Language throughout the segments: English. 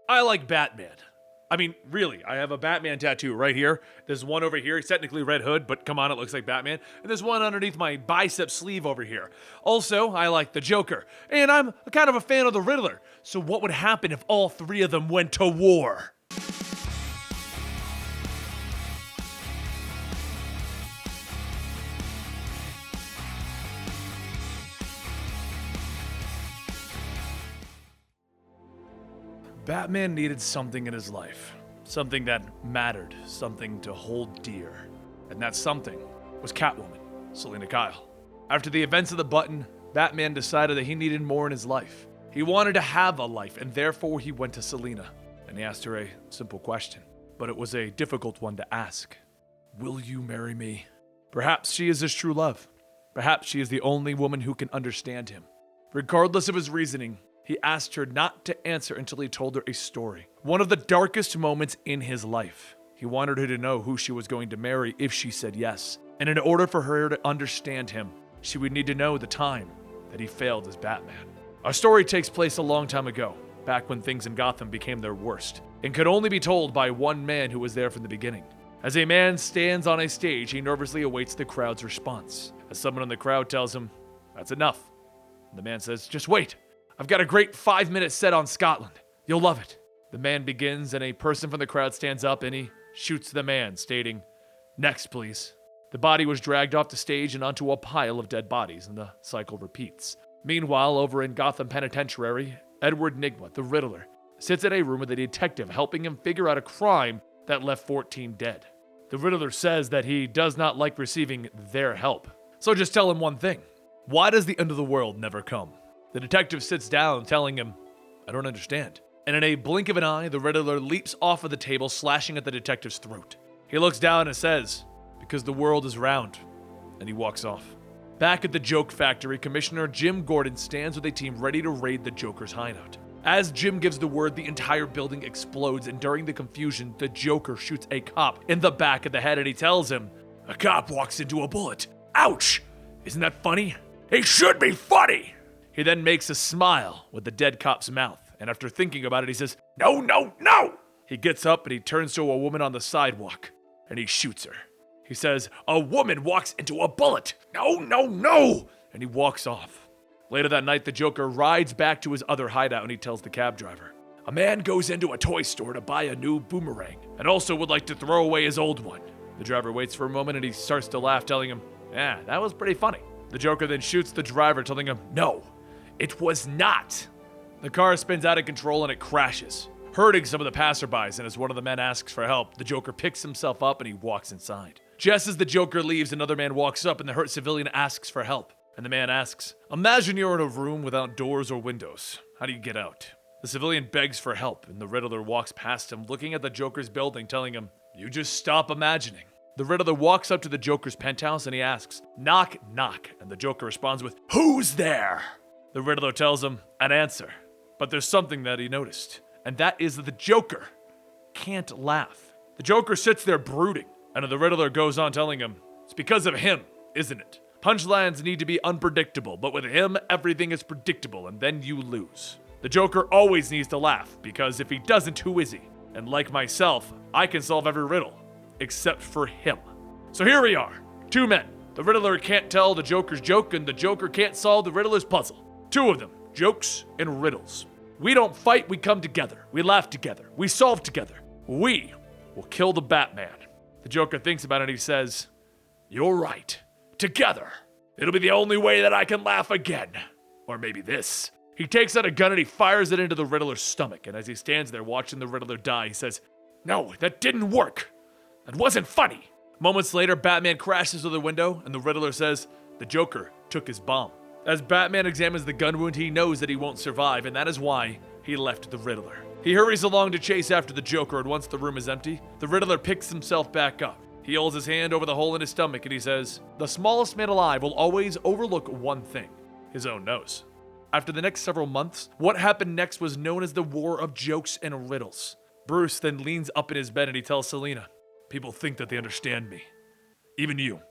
I like Batman. I mean, really, I have a Batman tattoo right here. There's one over here. It's technically Red Hood, but come on, it looks like Batman. And there's one underneath my bicep sleeve over here. Also, I like the Joker. And I'm kind of a fan of the Riddler. So what would happen if all three of them went to war? Batman needed something in his life. Something that mattered, something to hold dear. And that something was Catwoman, Selina Kyle. After the events of the Button, Batman decided that he needed more in his life. He wanted to have a life, and therefore he went to Selina. And he asked her a simple question. But it was a difficult one to ask. Will you marry me? Perhaps she is his true love. Perhaps she is the only woman who can understand him. Regardless of his reasoning, he asked her not to answer until he told her a story. One of the darkest moments in his life. He wanted her to know who she was going to marry if she said yes. And in order for her to understand him, she would need to know the time that he failed as Batman. Our story takes place a long time ago, back when things in Gotham became their worst, and could only be told by one man who was there from the beginning. As a man stands on a stage, he nervously awaits the crowd's response. As someone in the crowd tells him, "That's enough." And the man says, "Just wait. I've got a great 5-minute set on Scotland. You'll love it." The man begins, and a person from the crowd stands up and he shoots the man, stating, "Next, please." The body was dragged off the stage and onto a pile of dead bodies, and the cycle repeats. Meanwhile, over in Gotham Penitentiary, Edward Nygma, the Riddler, sits in a room with a detective helping him figure out a crime that left 14 dead. The Riddler says that he does not like receiving their help. So just tell him one thing. Why does the end of the world never come? The detective sits down, telling him, "I don't understand." And in a blink of an eye, the Riddler leaps off of the table, slashing at the detective's throat. He looks down and says, "Because the world is round," and he walks off. Back at the Joke Factory, Commissioner Jim Gordon stands with a team ready to raid the Joker's hideout. As Jim gives the word, the entire building explodes, and during the confusion, the Joker shoots a cop in the back of the head, and he tells him, "A cop walks into a bullet. Ouch! Isn't that funny? It should be funny!" He then makes a smile with the dead cop's mouth, and after thinking about it, he says, "No, no, no!" He gets up and he turns to a woman on the sidewalk, and he shoots her. He says, "A woman walks into a bullet. No, no, no!" And he walks off. Later that night, the Joker rides back to his other hideout and he tells the cab driver, "A man goes into a toy store to buy a new boomerang and also would like to throw away his old one." The driver waits for a moment and he starts to laugh, telling him, "Yeah, that was pretty funny." The Joker then shoots the driver, telling him, "No, it was not." The car spins out of control and it crashes, hurting some of the passerbys, and as one of the men asks for help, the Joker picks himself up and he walks inside. Just as the Joker leaves, another man walks up and the hurt civilian asks for help. And the man asks, "Imagine you're in a room without doors or windows. How do you get out?" The civilian begs for help, and the Riddler walks past him, looking at the Joker's building, telling him, "You just stop imagining." The Riddler walks up to the Joker's penthouse and he asks, "Knock, knock," and the Joker responds with, "Who's there?" The Riddler tells him an answer, but there's something that he noticed, and that is that the Joker can't laugh. The Joker sits there brooding, and the Riddler goes on telling him, "It's because of him, isn't it? Punchlines need to be unpredictable, but with him, everything is predictable, and then you lose. The Joker always needs to laugh, because if he doesn't, who is he? And like myself, I can solve every riddle, except for him." So here we are, two men. The Riddler can't tell the Joker's joke, and the Joker can't solve the Riddler's puzzle. Two of them, jokes and riddles. We don't fight, we come together. We laugh together. We solve together. We will kill the Batman. The Joker thinks about it and he says, "You're right. Together. It'll be the only way that I can laugh again. Or maybe this." He takes out a gun and he fires it into the Riddler's stomach, and as he stands there watching the Riddler die, he says, "No, that didn't work. That wasn't funny." Moments later, Batman crashes through the window, and the Riddler says, "The Joker took his bomb." As Batman examines the gun wound, he knows that he won't survive, and that is why he left the Riddler. He hurries along to chase after the Joker, and once the room is empty, the Riddler picks himself back up. He holds his hand over the hole in his stomach and he says, "The smallest man alive will always overlook one thing, his own nose." After the next several months, what happened next was known as the War of Jokes and Riddles. Bruce then leans up in his bed and he tells Selina, "People think that they understand me. Even you.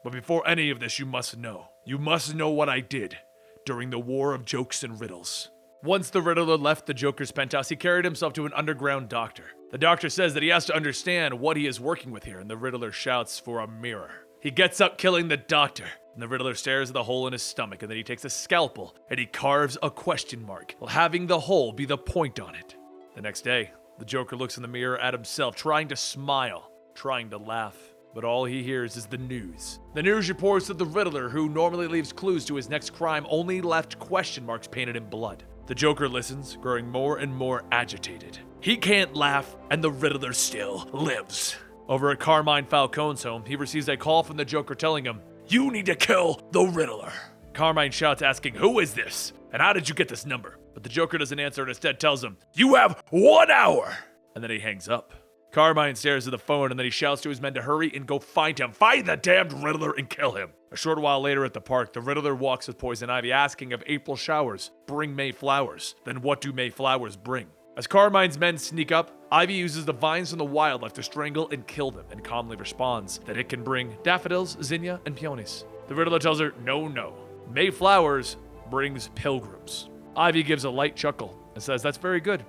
But before any of this, you must know. You must know what I did during the War of Jokes and Riddles. Once the Riddler left the Joker's penthouse, he carried himself to an underground doctor. The doctor says that he has to understand what he is working with here, and the Riddler shouts for a mirror. He gets up, killing the doctor, and the Riddler stares at the hole in his stomach, and then he takes a scalpel and he carves a question mark, while having the hole be the point on it. The next day, the Joker looks in the mirror at himself, trying to smile, trying to laugh. But all he hears is the news. The news reports that the Riddler, who normally leaves clues to his next crime, only left question marks painted in blood. The Joker listens, growing more and more agitated. He can't laugh, and the Riddler still lives. Over at Carmine Falcone's home, he receives a call from the Joker telling him, "You need to kill the Riddler." Carmine shouts, asking, "Who is this? And how did you get this number?" But the Joker doesn't answer and instead tells him, "You have 1 hour!" And then he hangs up. Carmine stares at the phone and then he shouts to his men to hurry and go find him. Find the damned Riddler and kill him. A short while later at the park, the Riddler walks with Poison Ivy, asking if April showers bring May flowers. Then what do May flowers bring? As Carmine's men sneak up, Ivy uses the vines from the wildlife to strangle and kill them, and calmly responds that it can bring daffodils, zinnia, and peonies. The Riddler tells her, no. May flowers brings pilgrims. Ivy gives a light chuckle and says, "That's very good."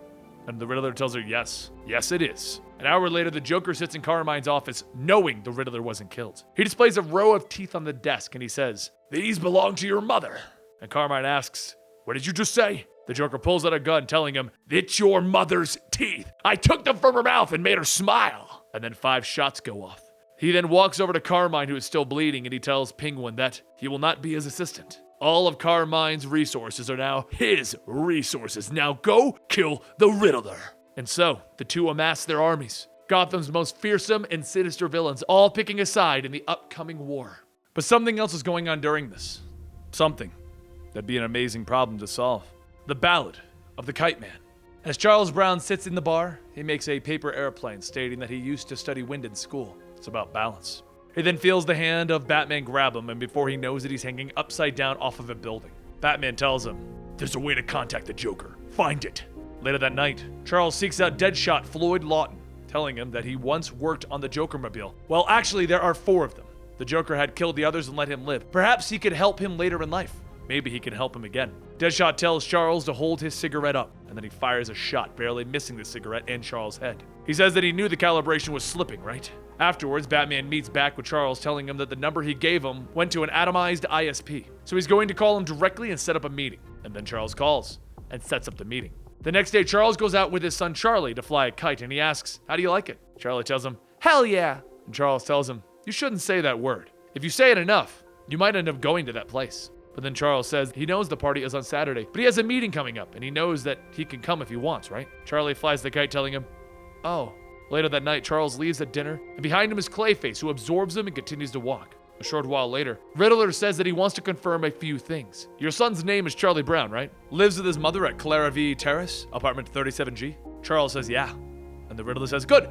And the Riddler tells her, yes it is. An hour later, the Joker sits in Carmine's office, knowing the Riddler wasn't killed. He displays a row of teeth on the desk, and he says, "These belong to your mother." And Carmine asks, "What did you just say?" The Joker pulls out a gun, telling him, "It's your mother's teeth. I took them from her mouth and made her smile." And then 5 shots go off. He then walks over to Carmine, who is still bleeding, and he tells Penguin that he will not be his assistant. All of Carmine's resources are now his resources. Now go kill the Riddler. And so, the two amass their armies. Gotham's most fearsome and sinister villains, all picking a side in the upcoming war. But something else is going on during this. Something that'd be an amazing problem to solve. The ballad of the Kite Man. As Charles Brown sits in the bar, he makes a paper airplane stating that he used to study wind in school. It's about balance. He then feels the hand of Batman grab him, and before he knows it, he's hanging upside down off of a building. Batman tells him, "There's a way to contact the Joker. Find it." Later that night, Charles seeks out Deadshot Floyd Lawton, telling him that he once worked on the Joker-mobile. Well, actually, there are 4 of them. The Joker had killed the others and let him live. Perhaps he could help him later in life. Maybe he can help him again. Deadshot tells Charles to hold his cigarette up, and then he fires a shot, barely missing the cigarette and Charles' head. He says that he knew the calibration was slipping, right? Afterwards, Batman meets back with Charles, telling him that the number he gave him went to an atomized ISP. So he's going to call him directly and set up a meeting. And then Charles calls and sets up the meeting. The next day, Charles goes out with his son Charlie to fly a kite, and he asks, "How do you like it?" Charlie tells him, "Hell yeah!" And Charles tells him, "You shouldn't say that word. If you say it enough, you might end up going to that place." But then Charles says he knows the party is on Saturday, but he has a meeting coming up, and he knows that he can come if he wants, right? Charlie flies the kite, telling him, "Oh." Later that night, Charles leaves at dinner, and behind him is Clayface, who absorbs him and continues to walk. A short while later, Riddler says that he wants to confirm a few things. "Your son's name is Charlie Brown, right? Lives with his mother at Clara V. Terrace, apartment 37G? Charles says, "Yeah." And the Riddler says, Good.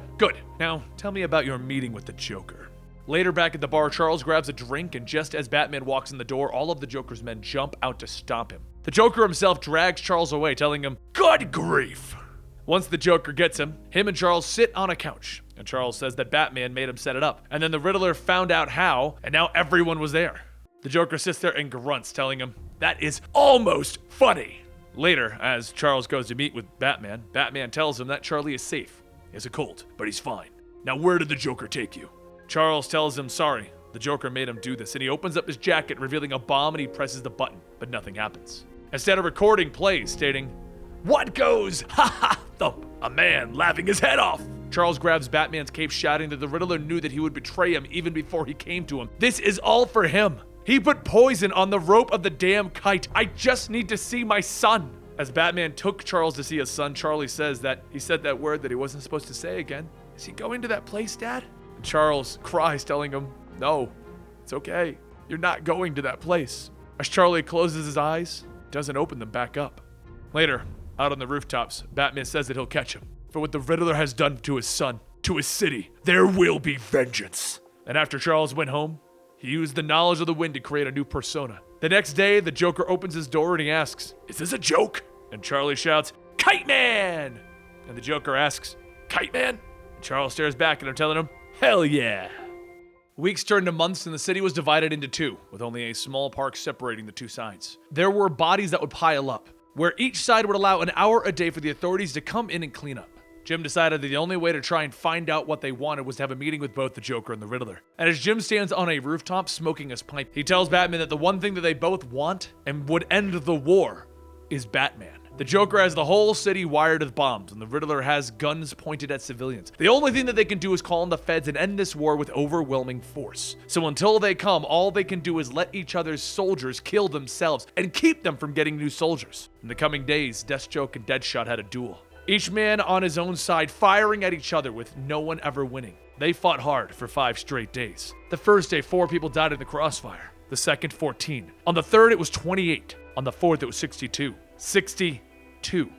Now, tell me about your meeting with the Joker." Later back at the bar, Charles grabs a drink, and just as Batman walks in the door, all of the Joker's men jump out to stop him. The Joker himself drags Charles away, telling him, "Good grief." Once the Joker gets him and Charles sit on a couch, and Charles says that Batman made him set it up, and then the Riddler found out how, and now everyone was there. The Joker sits there and grunts, telling him, "That is almost funny." Later, as Charles goes to meet with Batman, Batman tells him that Charlie is safe. He has a cold, but he's fine. "Now where did the Joker take you?" Charles tells him sorry, the Joker made him do this, and he opens up his jacket, revealing a bomb, and he presses the button, but nothing happens. Instead, a recording plays, stating, "What goes? Ha ha, thump, a man laughing his head off." Charles grabs Batman's cape, shouting that the Riddler knew that he would betray him even before he came to him. This is all for him. He put poison on the rope of the damn kite. I just need to see my son. As Batman took Charles to see his son, Charlie says that he said that word that he wasn't supposed to say again. "Is he going to that place, Dad?" And Charles cries, telling him, "No, it's okay. You're not going to that place." As Charlie closes his eyes, he doesn't open them back up. Later, out on the rooftops, Batman says that he'll catch him. For what the Riddler has done to his son, to his city, there will be vengeance. And after Charles went home, he used the knowledge of the wind to create a new persona. The next day, the Joker opens his door and he asks, "Is this a joke?" And Charlie shouts, "Kite Man!" And the Joker asks, "Kite Man?" And Charles stares back at him, telling him, "Hell yeah." Weeks turned to months, and the city was divided into 2, with only a small park separating the 2 sides. There were bodies that would pile up. where each side would allow an hour a day for the authorities to come in and clean up. Jim decided that the only way to try and find out what they wanted was to have a meeting with both the Joker and the Riddler. And as Jim stands on a rooftop smoking his pipe, he tells Batman that the one thing that they both want and would end the war is Batman. The Joker has the whole city wired with bombs, and the Riddler has guns pointed at civilians. The only thing that they can do is call on the feds and end this war with overwhelming force. So until they come, all they can do is let each other's soldiers kill themselves and keep them from getting new soldiers. In the coming days, Deathstroke and Deadshot had a duel. Each man on his own side firing at each other with no one ever winning. They fought hard for 5 straight days. The first day, 4 people died in the crossfire. The second, 14. On the third, it was 28. On the fourth, it was 62. 62.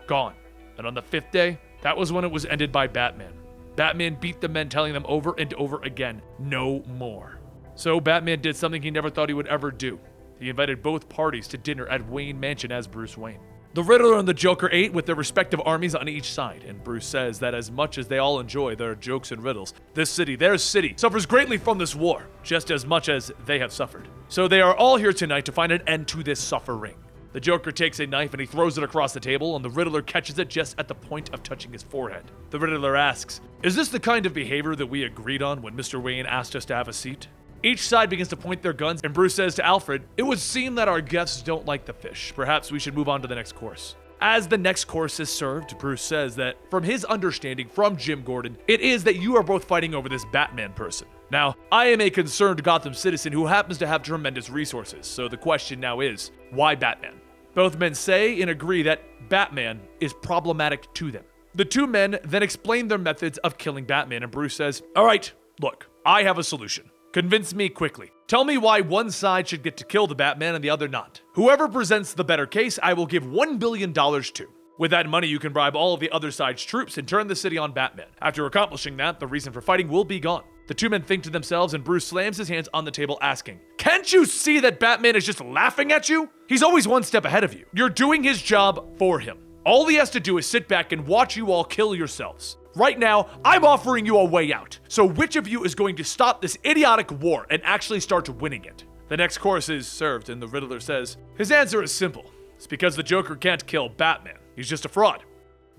Gone. And on the 5th day, that was when it was ended by Batman. Batman beat the men, telling them over and over again, no more. So Batman did something he never thought he would ever do. He invited both parties to dinner at Wayne Mansion as Bruce Wayne. The Riddler and the Joker ate with their respective armies on each side, and Bruce says that as much as they all enjoy their jokes and riddles, this city, their city, suffers greatly from this war, just as much as they have suffered. So they are all here tonight to find an end to this suffering. The Joker takes a knife and he throws it across the table, and the Riddler catches it just at the point of touching his forehead. The Riddler asks, "Is this the kind of behavior that we agreed on when Mr. Wayne asked us to have a seat?" Each side begins to point their guns, and Bruce says to Alfred, "It would seem that our guests don't like the fish. Perhaps we should move on to the next course." As the next course is served, Bruce says that from his understanding from Jim Gordon, it is that you are both fighting over this Batman person. Now, I am a concerned Gotham citizen who happens to have tremendous resources, so the question now is, why Batman? Both men say and agree that Batman is problematic to them. The two men then explain their methods of killing Batman, and Bruce says, "All right, look, I have a solution. Convince me quickly. Tell me why one side should get to kill the Batman and the other not. Whoever presents the better case, I will give $1 billion to. With that money, you can bribe all of the other side's troops and turn the city on Batman. After accomplishing that, the reason for fighting will be gone." The two men think to themselves, and Bruce slams his hands on the table asking, "Can't you see that Batman is just laughing at you? He's always one step ahead of you. You're doing his job for him. All he has to do is sit back and watch you all kill yourselves. Right now, I'm offering you a way out. So which of you is going to stop this idiotic war and actually start winning it?" The next course is served, and the Riddler says, his answer is simple. It's because the Joker can't kill Batman. He's just a fraud.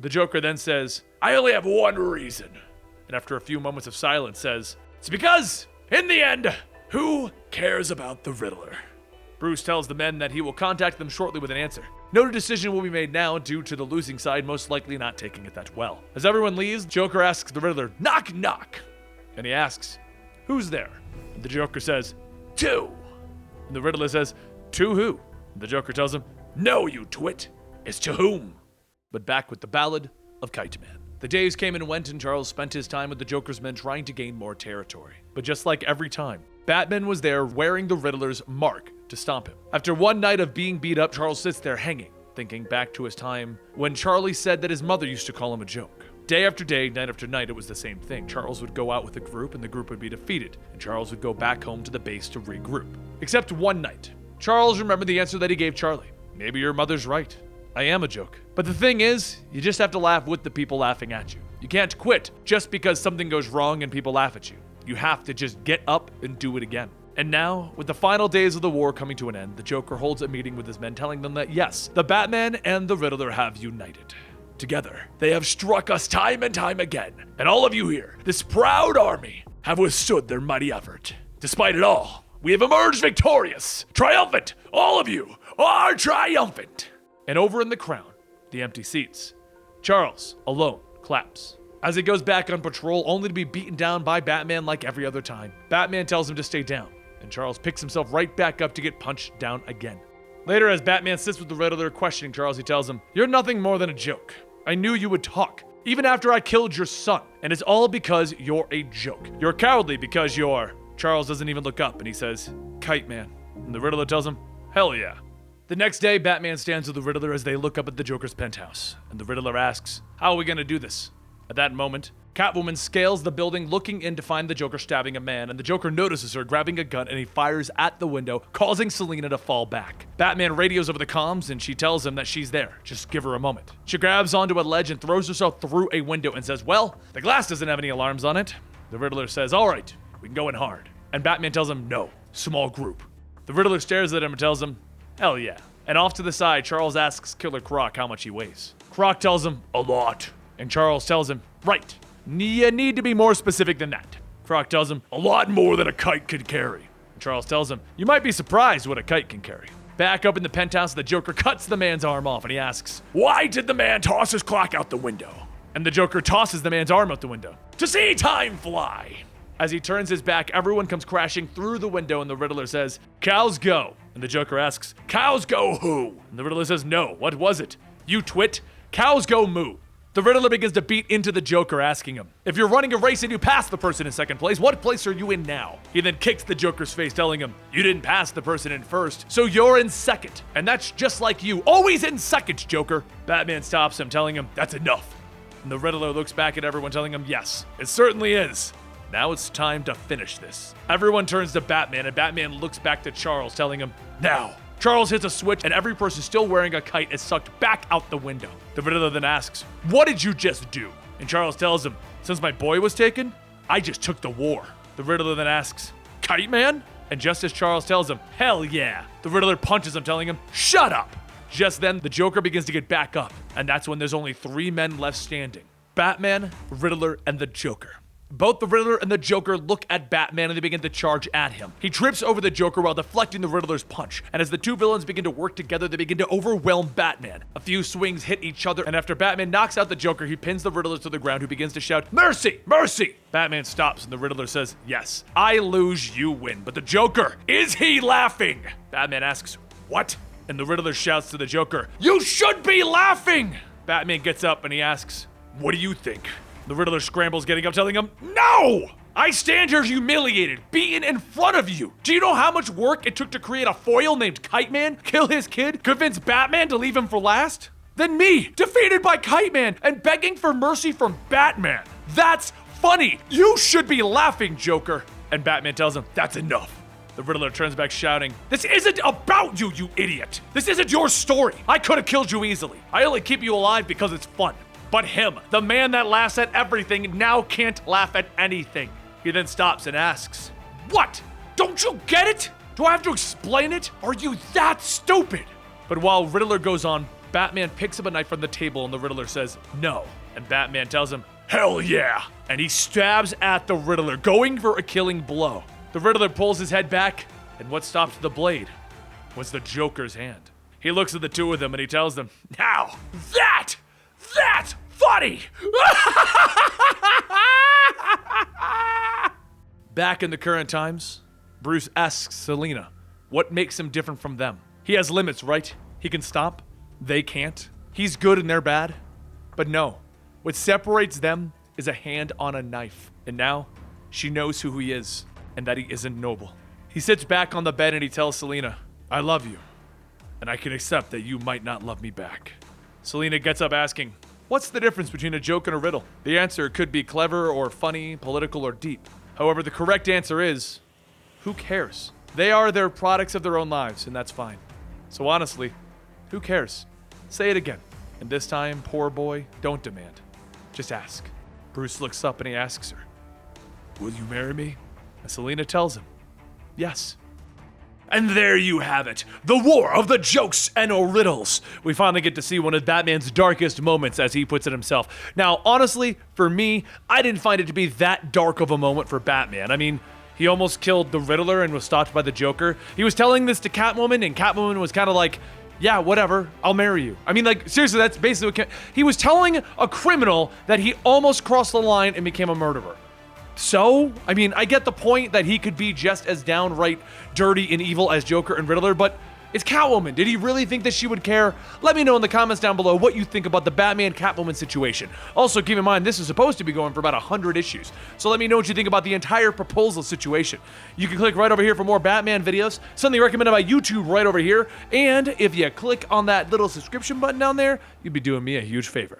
The Joker then says, "I only have one reason." And after a few moments of silence says, "It's because, in the end, who cares about the Riddler?" Bruce tells the men that he will contact them shortly with an answer. No decision will be made now due to the losing side most likely not taking it that well. As everyone leaves, Joker asks the Riddler, "Knock, knock." And he asks, "Who's there?" And the Joker says, "Two." And the Riddler says, "To who?" And the Joker tells him, "No, you twit. It's to whom?" But back with the ballad of Kite Man. The days came and went, and Charles spent his time with the Joker's men trying to gain more territory. But just like every time, Batman was there wearing the Riddler's mark to stomp him. After one night of being beat up, Charles sits there hanging, thinking back to his time when Charlie said that his mother used to call him a joke. Day after day, night after night, it was the same thing. Charles would go out with a group, and the group would be defeated, and Charles would go back home to the base to regroup. Except one night, Charles remembered the answer that he gave Charlie. "Maybe your mother's right. I am a joke." But the thing is, you just have to laugh with the people laughing at you. You can't quit just because something goes wrong and people laugh at you. You have to just get up and do it again. And now, with the final days of the war coming to an end, the Joker holds a meeting with his men, telling them that yes, the Batman and the Riddler have united. Together, they have struck us time and time again, and all of you here, this proud army, have withstood their mighty effort. Despite it all, we have emerged victorious, triumphant. All of you are triumphant. And over in the crown, the empty seats, Charles, alone, claps. As he goes back on patrol, only to be beaten down by Batman like every other time. Batman tells him to stay down, and Charles picks himself right back up to get punched down again. Later, as Batman sits with the Riddler questioning Charles, he tells him, "You're nothing more than a joke. I knew you would talk, even after I killed your son, and it's all because you're a joke. You're cowardly because you're..." Charles doesn't even look up, and he says, "Kite Man." And the Riddler tells him, "Hell yeah." The next day, Batman stands with the Riddler as they look up at the Joker's penthouse, and the Riddler asks, "How are we gonna do this?" At that moment, Catwoman scales the building looking in to find the Joker stabbing a man, and the Joker notices her grabbing a gun and he fires at the window, causing Selina to fall back. Batman radios over the comms and she tells him that she's there, just give her a moment. She grabs onto a ledge and throws herself through a window and says, "Well, the glass doesn't have any alarms on it." The Riddler says, "All right, we can go in hard." And Batman tells him, "No, small group." The Riddler stares at him and tells him, "Hell yeah, And off to the side, Charles asks Killer Croc how much he weighs. Croc tells him, a lot. And Charles tells him, right, you need to be more specific than that. Croc tells him, a lot more than a kite could carry. And Charles tells him, you might be surprised what a kite can carry. Back up in the penthouse, the Joker cuts the man's arm off and he asks, why did the man toss his clock out the window? And the Joker tosses the man's arm out the window. To see time fly. As he turns his back, everyone comes crashing through the window and the Riddler says, cows go. And the Joker asks, cows go who? And the Riddler says, no, what was it? You twit, cows go moo. The Riddler begins to beat into the Joker, asking him, if you're running a race and you pass the person in second place, what place are you in now? He then kicks the Joker's face, telling him, you didn't pass the person in first, so you're in second. And that's just like you, always in second, Joker. Batman stops him, telling him, that's enough. And the Riddler looks back at everyone, telling him, yes, it certainly is. Now it's time to finish this. Everyone turns to Batman, and Batman looks back to Charles, telling him, now. Charles hits a switch, and every person still wearing a kite is sucked back out the window. The Riddler then asks, what did you just do? And Charles tells him, since my boy was taken, I just took the war. The Riddler then asks, Kite Man? And just as Charles tells him, hell yeah, the Riddler punches him, telling him, shut up. Just then, the Joker begins to get back up, and that's when there's only 3 men left standing. Batman, Riddler, and the Joker. Both the Riddler and the Joker look at Batman and they begin to charge at him. He trips over the Joker while deflecting the Riddler's punch, and as the two villains begin to work together, they begin to overwhelm Batman. A few swings hit each other, and after Batman knocks out the Joker, he pins the Riddler to the ground, who begins to shout, mercy, mercy! Batman stops, and the Riddler says, yes, I lose, you win, but the Joker, is he laughing? Batman asks, what? And the Riddler shouts to the Joker, you should be laughing! Batman gets up and he asks, what do you think? The Riddler scrambles, getting up, telling him, no! I stand here humiliated, beaten in front of you. Do you know how much work it took to create a foil named Kite Man, kill his kid, convince Batman to leave him for last? Then me, defeated by Kite Man, and begging for mercy from Batman. That's funny. You should be laughing, Joker. And Batman tells him, that's enough. The Riddler turns back shouting, this isn't about you, you idiot. This isn't your story. I could have killed you easily. I only keep you alive because it's fun. But him, the man that laughs at everything, now can't laugh at anything. He then stops and asks, what? Don't you get it? Do I have to explain it? Are you that stupid? But while Riddler goes on, Batman picks up a knife from the table and the Riddler says, no. And Batman tells him, hell yeah. And he stabs at the Riddler, going for a killing blow. The Riddler pulls his head back, and what stopped the blade was the Joker's hand. He looks at the two of them and he tells them, now, that's funny! Back in the current times, Bruce asks Selina, what makes him different from them? He has limits, right? He can stop, they can't. He's good and they're bad. But no, what separates them is a hand on a knife. And now, she knows who he is, and that he isn't noble. He sits back on the bed and he tells Selina, I love you, and I can accept that you might not love me back. Selina gets up asking, what's the difference between a joke and a riddle? The answer could be clever or funny, political or deep. However, the correct answer is, who cares? They are their products of their own lives, and that's fine. So honestly, who cares? Say it again. And this time, poor boy, don't demand. Just ask. Bruce looks up and he asks her, will you marry me? And Selina tells him, yes. And there you have it, the war of the jokes and riddles. We finally get to see one of Batman's darkest moments, as he puts it himself. Now, honestly, for me, I didn't find it to be that dark of a moment for Batman. I mean, he almost killed the Riddler and was stopped by the Joker. He was telling this to Catwoman, and Catwoman was kind of like, yeah, whatever, I'll marry you. I mean, like, seriously, that's basically what he was telling a criminal that he almost crossed the line and became a murderer. So, I mean, I get the point that he could be just as downright dirty and evil as Joker and Riddler, but it's Catwoman. Did he really think that she would care? Let me know in the comments down below what you think about the Batman-Catwoman situation. Also, keep in mind, this is supposed to be going for about 100 issues, so let me know what you think about the entire proposal situation. You can click right over here for more Batman videos, something recommended by YouTube right over here, and if you click on that little subscription button down there, you'd be doing me a huge favor.